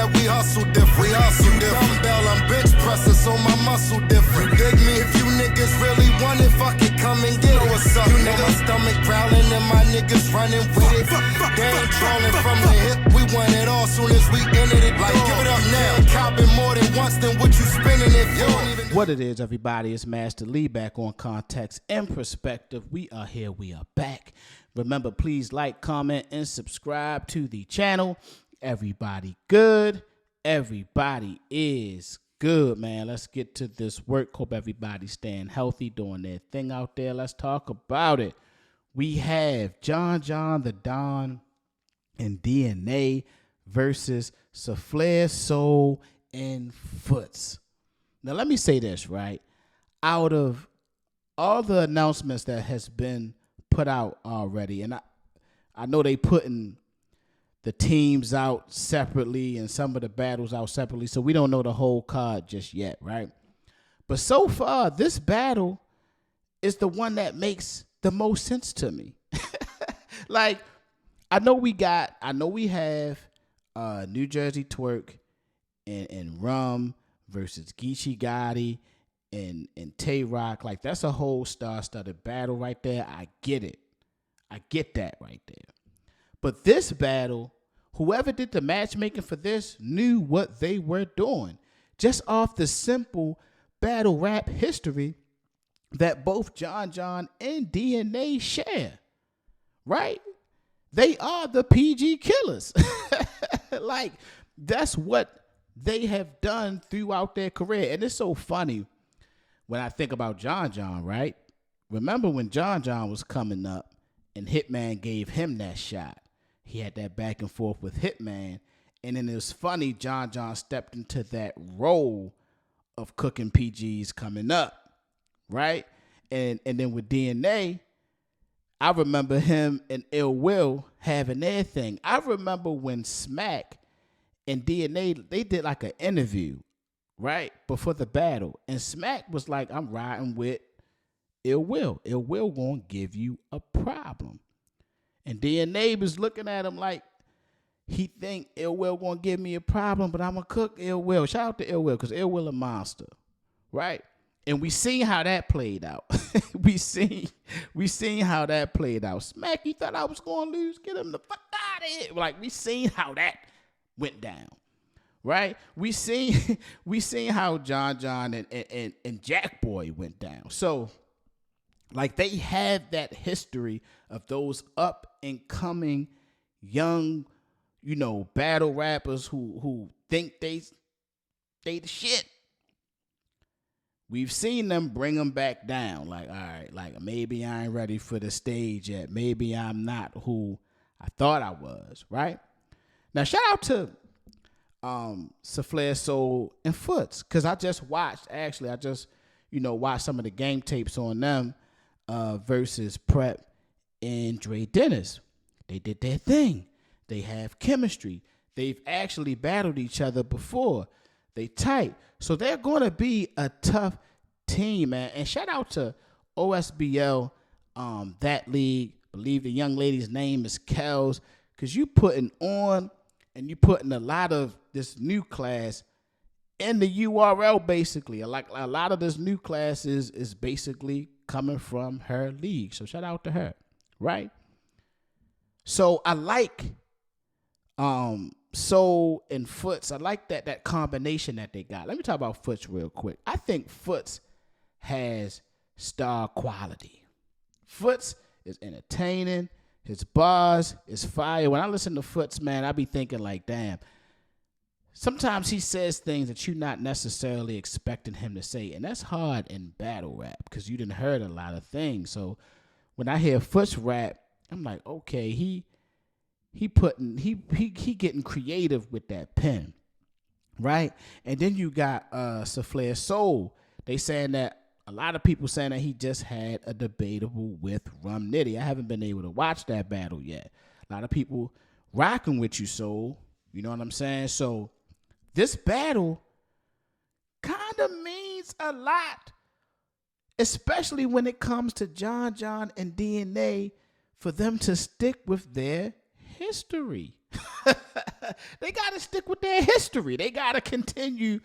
that we hustle different. We hustle different. Dumbbell, I'm bench pressing, so my muscle different. You dig me? If you niggas really want it, fuck it, come and get it. What's up, you niggas? Stomach growling and my niggas running with it. They ain't trolling from the hip. We want it all soon as we enter it. Like, give it up now. Copping more than once than what you spending if you don't even. What it is, everybody, it's Master Lee back on Context and Perspective. We are here. We are back. Remember, please like, comment, and subscribe to the channel. Everybody good. Everybody is good, man. Let's get to this work. Hope everybody's staying healthy, doing their thing out there. Let's talk about it. We have John the Don and DNA versus Saflare Soul and Foots. Now, let me say this, right? Out of all the announcements that has been put out already, and I know they putting the teams out separately and some of the battles out separately, so we don't know the whole card just yet, right? But so far, this battle is the one that makes the most sense to me. Like, I know we have New Jersey Twerk and Rum versus Geechee Gotti and Tay Rock. Like, that's a whole star-studded battle right there. I get it. I get that right there. But this battle, whoever did the matchmaking for this knew what they were doing. Just off the simple battle rap history that both John and DNA share. Right? They are the PG killers. Like, that's what they have done throughout their career. And it's so funny when I think about John, right? Remember when John was coming up and Hitman gave him that shot? He had that back and forth with Hitman. And then it was funny, John stepped into that role of cooking PGs coming up, right? And then with DNA, I remember him and Ill Will having their thing. I remember when Smack and DNA, they did like an interview, right, before the battle. And Smack was like, I'm riding with Ill Will. Ill Will gonna give you a problem. And DNA was looking at him like, he think Ill Will gonna give me a problem, but I'm gonna cook Ill Will. Shout out to Ill Will, because Ill Will a monster, right? And we seen how that played out. we seen how that played out. Smack, you thought I was gonna lose? Get him the fuck out of here. Like, we seen how that went down, right? We seen how John and Jack Boy went down. So, like, they have that history of those up and coming young, battle rappers who think they the shit. We've seen them bring them back down. Like, all right, like, maybe I ain't ready for the stage yet. Maybe I'm not who I thought I was, right? Now, shout out to Saflare Soul and Foots, because I just watched some of the game tapes on them versus Prep and Dre Dennis. They did their thing. They have chemistry. They've actually battled each other before. They tight. So they're going to be a tough team, man. And shout out to OSBL, that league. I believe the young lady's name is Kels, because you putting on and you putting a lot of this new class in the URL, basically. Like, a lot of this new class is basically coming from her league. So shout out to her, right? So I like Soul and Foots. I like that combination that they got. Let me talk about Foots real quick. I think Foots has star quality. Foots is entertaining. His bars is fire. When I listen to Foots, man, I be thinking like, damn. Sometimes he says things that you're not necessarily expecting him to say, and that's hard in battle rap because you done heard a lot of things. So when I hear Foots rap, I'm like, okay, he getting creative with that pen, right? And then you got Saflare Soul. They saying that a lot of people saying that he just had a debatable with Rum Nitty. I haven't been able to watch that battle yet. A lot of people rocking with you, Soul. You know what I'm saying? So this battle kind of means a lot, especially when it comes to John and DNA, for them to stick with their history. They got to stick with their history. They got to continue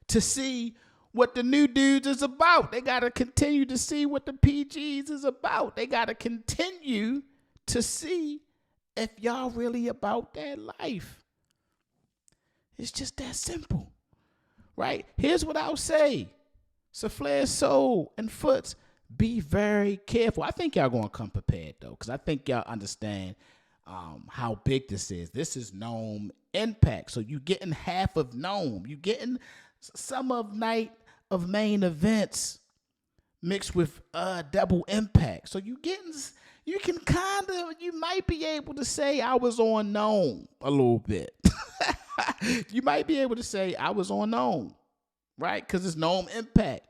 to see what the new dudes is about. They got to continue to see what the PGs is about. They got to continue to see if y'all really about that life. It's just that simple, right? Here's what I'll say. Saflair, Soul, and Foots, be very careful. I think y'all going to come prepared, though, because I think y'all understand how big this is. This is Gnome Impact. So you getting half of Gnome. You getting some of Night of Main Events mixed with Double Impact. So you might be able to say I was on Gnome a little bit. You might be able to say I was on Gnome, right? Because it's Gnome Impact.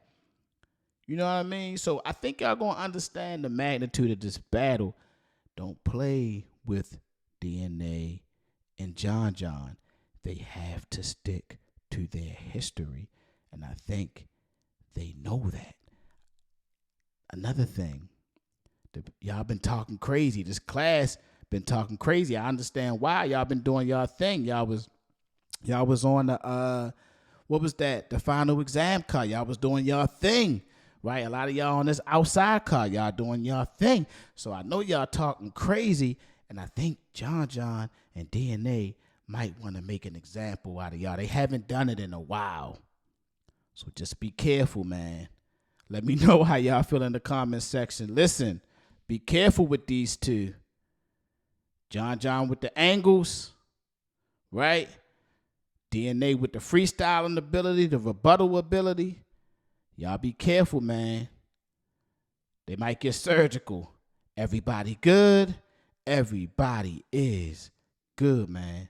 You know what I mean? So I think y'all going to understand the magnitude of this battle. Don't play with DNA and John John. They have to stick to their history. And I think they know that. Another thing, y'all been talking crazy. This class been talking crazy. I understand why. Y'all been doing y'all thing. Y'all was on the what was that? The final exam card. Y'all was doing y'all thing, right? A lot of y'all on this outside card. Y'all doing y'all thing. So I know y'all talking crazy, and I think John John and DNA might want to make an example out of y'all. They haven't done it in a while. So just be careful, man. Let me know how y'all feel in the comment section. Listen, be careful with these two. John John with the angles, right? DNA with the freestyling ability, the rebuttal ability. Y'all be careful, man. They might get surgical. Everybody good. Everybody is good, man.